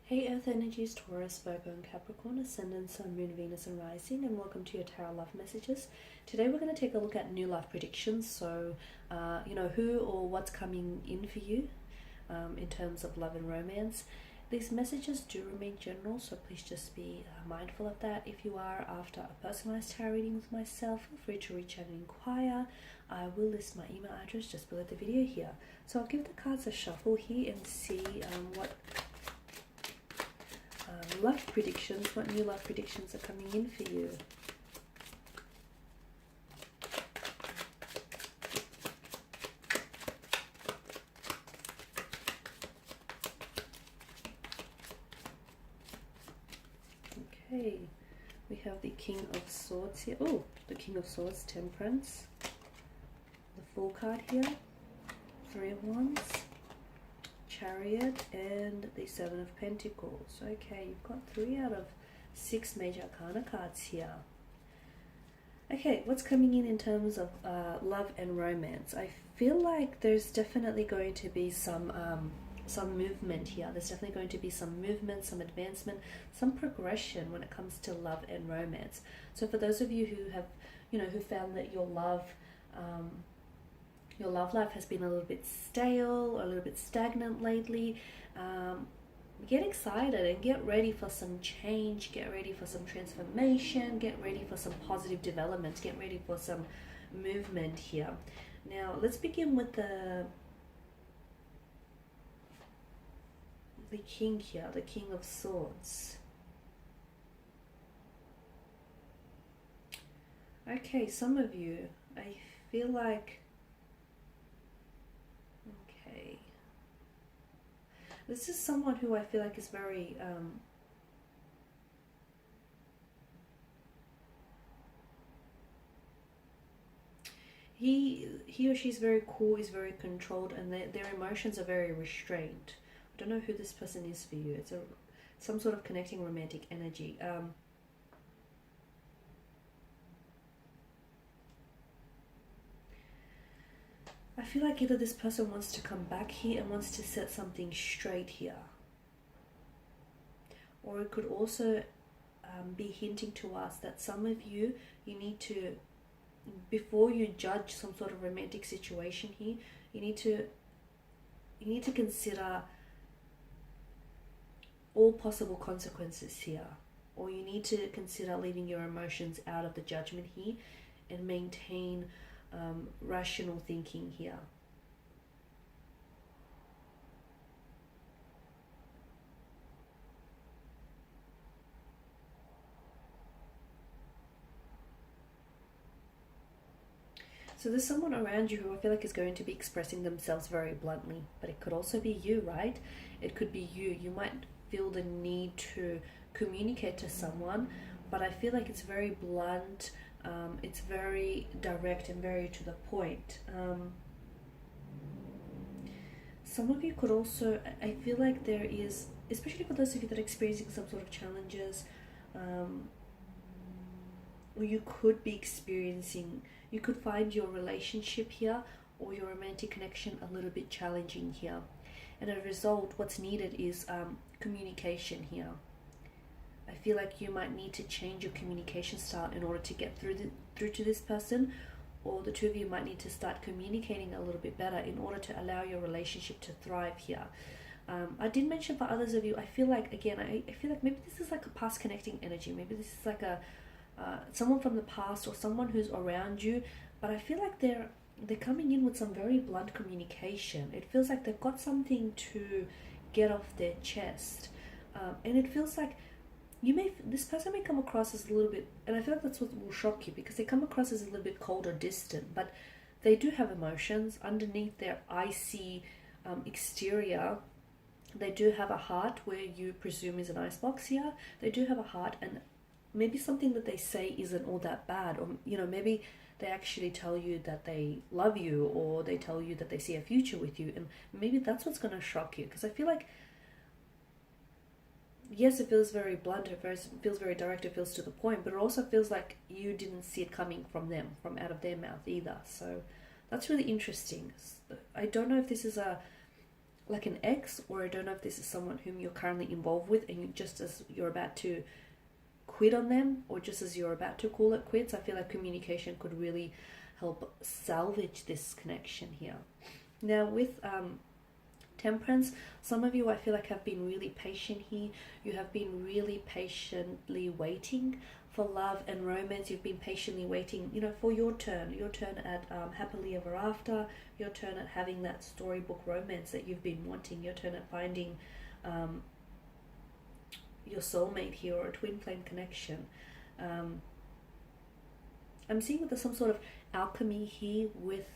Hey Earth Energies, Taurus, Virgo and Capricorn, Ascendant, Sun, Moon, Venus and Rising, and welcome to your Tarot Love Messages. Today we're going to take a look at new love predictions, so who or what's coming in for you in terms of love and romance. These messages do remain general, so please just be mindful of that. If you are after a personalized tarot reading with myself, feel free to reach out and inquire. I will list my email address just below the video here. So I'll give the cards a shuffle here and see what new love predictions are coming in for you. Okay, we have the King of Swords here. Oh, the King of Swords, Temperance. The Fool card here, Three of Wands, Chariot, and the Seven of Pentacles. Okay, you've got 3 out of 6 major arcana cards here. Okay, what's coming in terms of love and romance? I feel like there's definitely going to be some movement here. There's definitely going to be some movement, some advancement, some progression when it comes to love and romance. So for those of you who have, who found that your love life has been a little bit stale or a little bit stagnant lately, get excited and get ready for some change, get ready for some transformation, get ready for some positive development, get ready for some movement here. Now let's begin with the King here, the King of Swords. Okay, some of you, I feel like, okay, this is someone who I feel like is very he or she's very cool, is very controlled, and their emotions are very restrained. I don't know who this person is for you. It's some sort of connecting romantic energy. I feel like either this person wants to come back here and wants to set something straight here, or it could also be hinting to us that some of you need to, before you judge some sort of romantic situation here, you need to consider all possible consequences here, or you need to consider leaving your emotions out of the judgment here and maintain rational thinking here. So there's someone around you who I feel like is going to be expressing themselves very bluntly, but it could also be you, right? It could be you. You might feel the need to communicate to someone, but I feel like it's very blunt, it's very direct and very to the point. Some of you could also, I feel like there is, especially for those of you that are experiencing some sort of challenges, or you could be experiencing, you could find your relationship here or your romantic connection a little bit challenging here. And as a result, what's needed is communication here. I feel like you might need to change your communication style in order to get through to this person, or the two of you might need to start communicating a little bit better in order to allow your relationship to thrive here. I did mention for others of you, I feel like, again, I feel like maybe this is like a past connecting energy. Maybe this is like a someone from the past or someone who's around you, but I feel like they're coming in with some very blunt communication. It feels like they've got something to get off their chest, and it feels like this person may come across as a little bit, and I feel like that's what will shock you, because they come across as a little bit cold or distant, but they do have emotions underneath their icy exterior. They do have a heart, where you presume is an icebox here. They do have a heart, and maybe something that they say isn't all that bad, or maybe they actually tell you that they love you, or they tell you that they see a future with you, and maybe that's what's going to shock you. Because I feel like, yes, it feels very blunt, it feels very direct, it feels to the point, but it also feels like you didn't see it coming from them, from out of their mouth either. So that's really interesting. I don't know if this is a like an ex, or I don't know if this is someone whom you're currently involved with and you just as you're about to quit on them, or just as you're about to call it quits. I feel like communication could really help salvage this connection here. Now with Temperance, some of you I feel like have been really patient here. You have been really patiently waiting for love and romance. You've been patiently waiting, for your turn at happily ever after, your turn at having that storybook romance that you've been wanting, your turn at finding your soulmate here, or a twin flame connection. I'm seeing that there's some sort of alchemy here with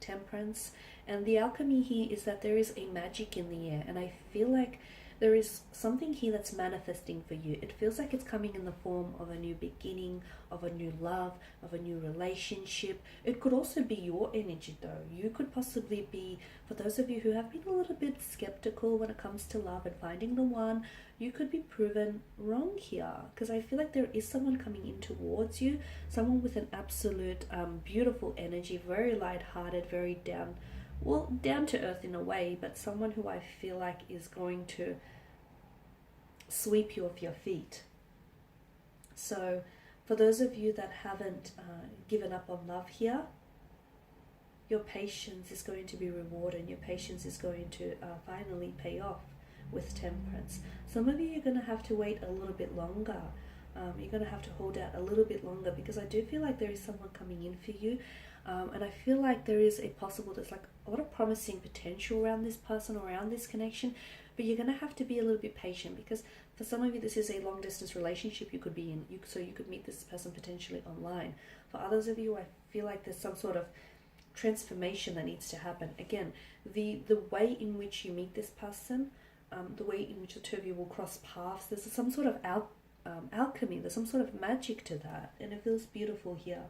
Temperance, and the alchemy here is that there is a magic in the air, and I feel like there is something here that's manifesting for you. It feels like it's coming in the form of a new beginning, of a new love, of a new relationship. It could also be your energy though. You could possibly be, for those of you who have been a little bit skeptical when it comes to love and finding the one, you could be proven wrong here, because I feel like there is someone coming in towards you, someone with an absolute beautiful energy, very light-hearted, very down to earth in a way, but someone who I feel like is going to sweep you off your feet. So for those of you that haven't given up on love here, your patience is going to be rewarded, and your patience is going to finally pay off with Temperance. Some of you are going to have to wait a little bit longer. You're going to have to hold out a little bit longer, because I do feel like there is someone coming in for you. And I feel like there's like a lot of promising potential around this person, around this connection, but you're going to have to be a little bit patient, because for some of you this is a long distance relationship you could be in, so you could meet this person potentially online. For others of you, I feel like there's some sort of transformation that needs to happen. Again, the way in which you meet this person, the way in which the two of you will cross paths, there's some sort of alchemy, there's some sort of magic to that, and it feels beautiful here.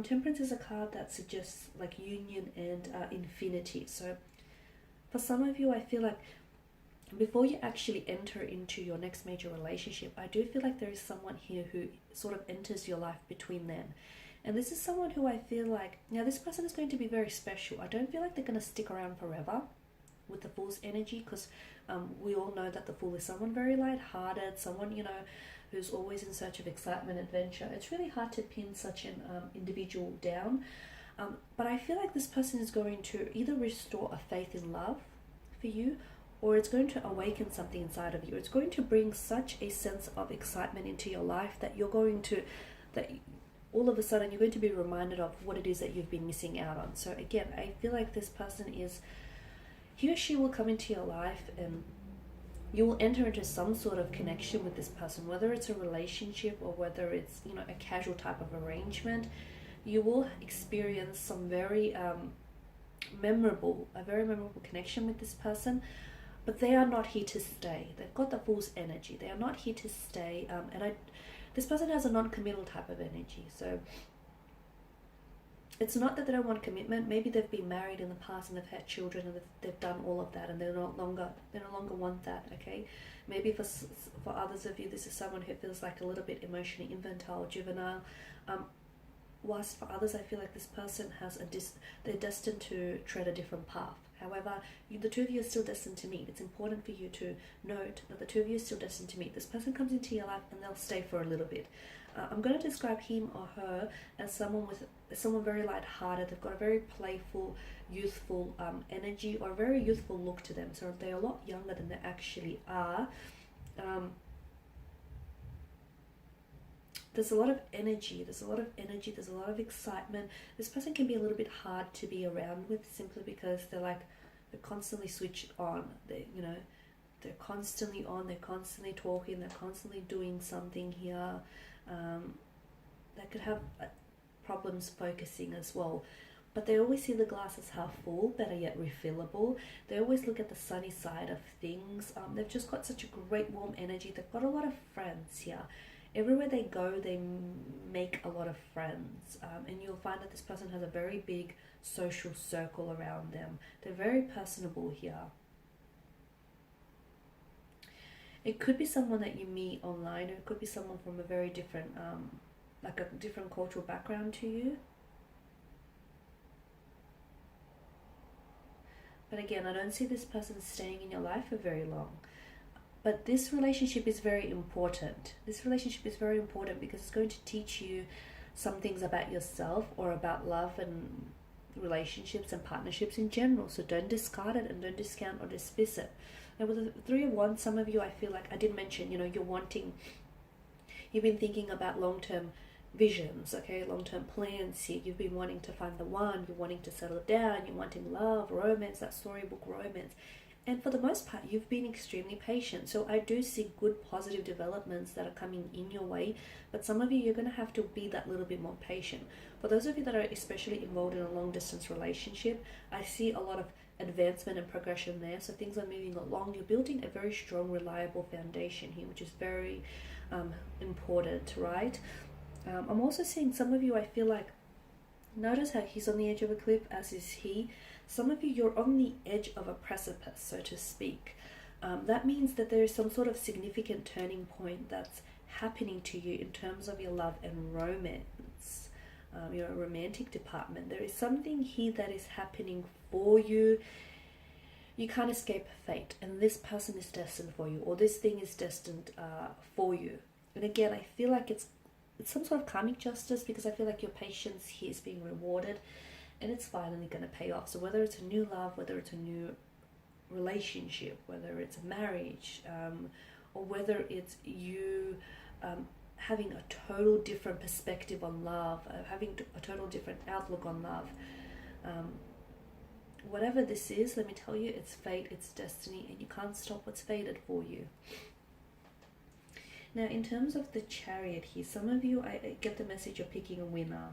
Temperance is a card that suggests like union and infinity. So for some of you, I feel like before you actually enter into your next major relationship, I do feel like there is someone here who sort of enters your life between then. And this is someone who I feel like, now this person is going to be very special. I don't feel like they're going to stick around forever with the Fool's energy, because we all know that the Fool is someone very light-hearted, someone, who's always in search of excitement, adventure. It's really hard to pin such an individual down. But I feel like this person is going to either restore a faith in love for you, or it's going to awaken something inside of you. It's going to bring such a sense of excitement into your life that all of a sudden you're going to be reminded of what it is that you've been missing out on. So again, I feel like this person he or she will come into your life, and you will enter into some sort of connection with this person, whether it's a relationship or whether it's a casual type of arrangement. You will experience some very memorable connection with this person, but they are not here to stay. They've got the Fool's energy. They are not here to stay, this person has a non-committal type of energy. So it's not that they don't want commitment. Maybe they've been married in the past and they've had children, and they've done all of that, and they no longer want that. Okay, maybe for others of you, this is someone who feels like a little bit emotionally infantile, juvenile. Whilst for others, I feel like this person they're destined to tread a different path. However, the two of you are still destined to meet. It's important for you to note that the two of you are still destined to meet. This person comes into your life and they'll stay for a little bit. I'm going to describe him or her as someone very light-hearted. They've got a very playful, youthful energy, or a very youthful look to them. So they're a lot younger than they actually are. There's a lot of energy. There's a lot of excitement. This person can be a little bit hard to be around with, simply because they're constantly switched on. They're constantly on. They're constantly talking. They're constantly doing something here. They could have problems focusing as well, but they always see the glass as half full, better yet refillable. They always look at the sunny side of things. They've just got such a great warm energy. They've got a lot of friends here. Everywhere they go, they make a lot of friends, and you'll find that this person has a very big social circle around them. They're very personable here. It could be someone that you meet online, or it could be someone from a very different, like a different cultural background to you. But again, I don't see this person staying in your life for very long. But this relationship is very important. This relationship is very important because it's going to teach you some things about yourself or about love and relationships and partnerships in general. So don't discard it and don't discount or dismiss it. Now with the Three of Wands, some of you, I feel like I did mention, you've been thinking about long-term visions, okay, long-term plans here. You've been wanting to find the one, you're wanting to settle down, you're wanting love, romance, that storybook romance. And for the most part, you've been extremely patient. So I do see good positive developments that are coming in your way. But some of you, you're going to have to be that little bit more patient. For those of you that are especially involved in a long distance relationship, I see a lot of advancement and progression there. So things are moving along. You're building a very strong, reliable foundation here, which is very important, right? I'm also seeing some of you, I feel like, notice how he's on the edge of a cliff, as is he. Some of you, you're on the edge of a precipice, so to speak. That means that there is some sort of significant turning point that's happening to you in terms of your love and romance, your romantic department. There is something here that is happening for you. You can't escape fate, and this person is destined for you, or this thing is destined for you. And again, I feel like it's some sort of karmic justice, because I feel like your patience here is being rewarded and it's finally going to pay off. So whether it's a new love, whether it's a new relationship, whether it's a marriage, or whether it's you having a total different perspective on love, having a total different outlook on love, whatever this is, let me tell you, it's fate, it's destiny, and you can't stop what's fated for you. Now, in terms of the Chariot here, some of you, I get the message you're picking a winner.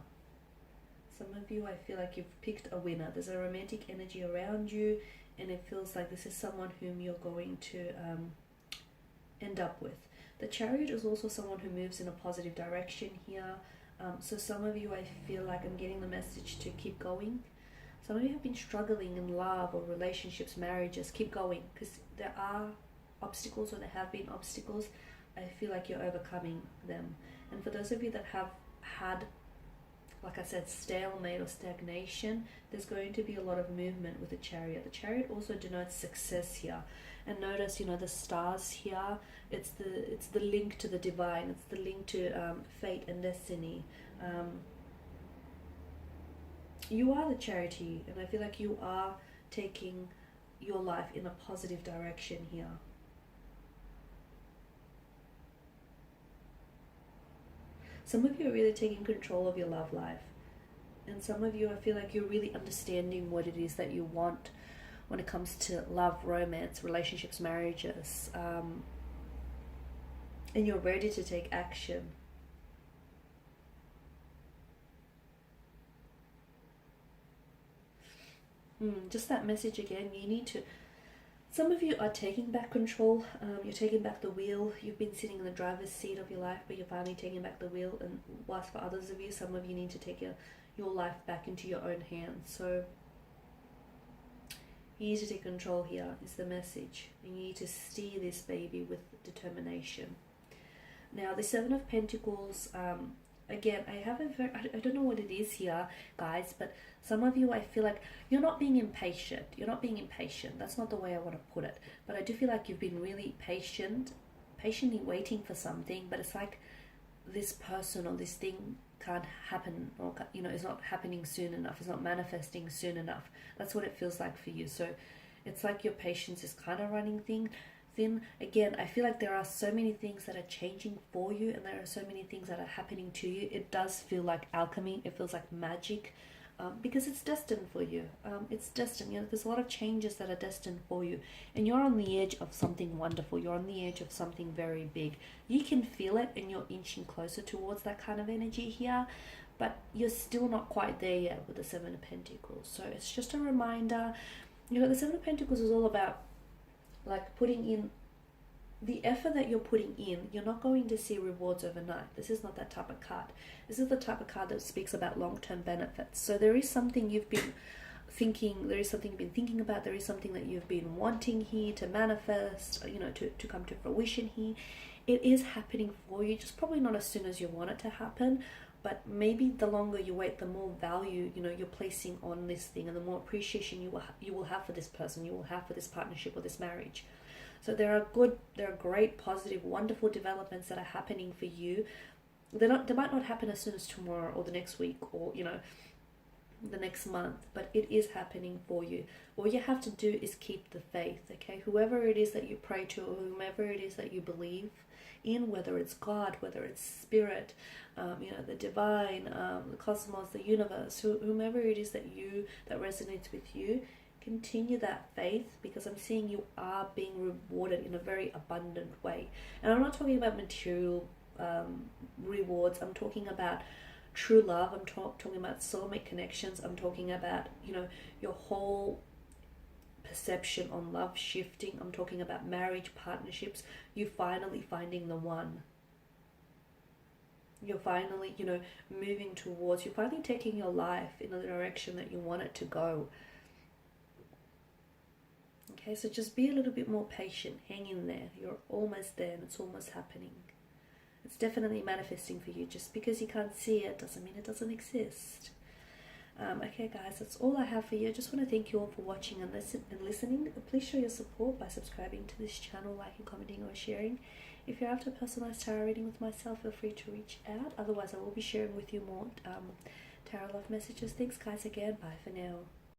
Some of you, I feel like you've picked a winner. There's a romantic energy around you, and it feels like this is someone whom you're going to end up with. The Chariot is also someone who moves in a positive direction here. So some of you, I feel like I'm getting the message to keep going. Some of you have been struggling in love or relationships, marriages. Keep going, because there are obstacles, or there have been obstacles. I feel like you're overcoming them. And for those of you that have had, like I said, stalemate or stagnation, there's going to be a lot of movement with the Chariot. The Chariot also denotes success here. And notice, the stars here, it's the link to the divine, it's the link to fate and destiny. You are the Charity, and I feel like you are taking your life in a positive direction here. Some of you are really taking control of your love life. And some of you, I feel like you're really understanding what it is that you want when it comes to love, romance, relationships, marriages. And you're ready to take action. Just that message again, you need to... Some of you are taking back control, you're taking back the wheel. You've been sitting in the driver's seat of your life, but you're finally taking back the wheel. And whilst for others of you, some of you need to take your life back into your own hands. So you need to take control here, is the message. And you need to steer this baby with determination. Now, the Seven of Pentacles, again, I don't know what it is here, guys, but some of you, I feel like you're not being impatient. You're not being impatient. That's not the way I want to put it. But I do feel like you've been really patiently waiting for something, but it's like this person or this thing can't happen, or, it's not happening soon enough. It's not manifesting soon enough. That's what it feels like for you. So it's like your patience is kind of running thin. Again, I feel like there are so many things that are changing for you, and there are so many things that are happening to you. It does feel like alchemy. It feels like magic, because it's destined for you. It's destined. There's a lot of changes that are destined for you, and you're on the edge of something wonderful. You're on the edge of something very big. You can feel it, and you're inching closer towards that kind of energy here, but you're still not quite there yet with the Seven of Pentacles. So it's just a reminder. The Seven of Pentacles is all about like putting in the effort that you're putting in. You're not going to see rewards overnight. This is not that type of card. This is the type of card that speaks about long-term benefits. So there is something you've been thinking, there is something you've been thinking about, there is something that you've been wanting here to manifest, to come to fruition here. It is happening for you, just probably not as soon as you want it to happen, but maybe the longer you wait, the more value, you know, you're placing on this thing, and the more appreciation you will have for this person, you will have for this partnership or this marriage. So there are great, positive, wonderful developments that are happening for you. They might not happen as soon as tomorrow or the next week, or, you know, the next month, but it is happening for you. All you have to do is keep the faith, okay? Whoever it is that you pray to, or whomever it is that you believe in, whether it's God, whether it's spirit, you know, the divine, the cosmos, the universe, whomever it is that resonates with you, continue that faith, because I'm seeing you are being rewarded in a very abundant way. And I'm not talking about material rewards. I'm talking about true love. I'm talking about soulmate connections. I'm talking about, you know, your whole perception on love shifting. I'm talking about marriage, partnerships. You finally finding the one. You're finally, you know, moving towards, you're finally taking your life in the direction that you want it to go. Okay, so just be a little bit more patient. Hang in there. You're almost there, and it's almost happening. It's definitely manifesting for you. Just because you can't see it doesn't mean it doesn't exist. Okay, guys, that's all I have for you. I just want to thank you all for watching and listening. Please show your support by subscribing to this channel, liking, commenting, or sharing. If you're after a personalized tarot reading with myself, feel free to reach out. Otherwise, I will be sharing with you more tarot love messages. Thanks, guys, again. Bye for now.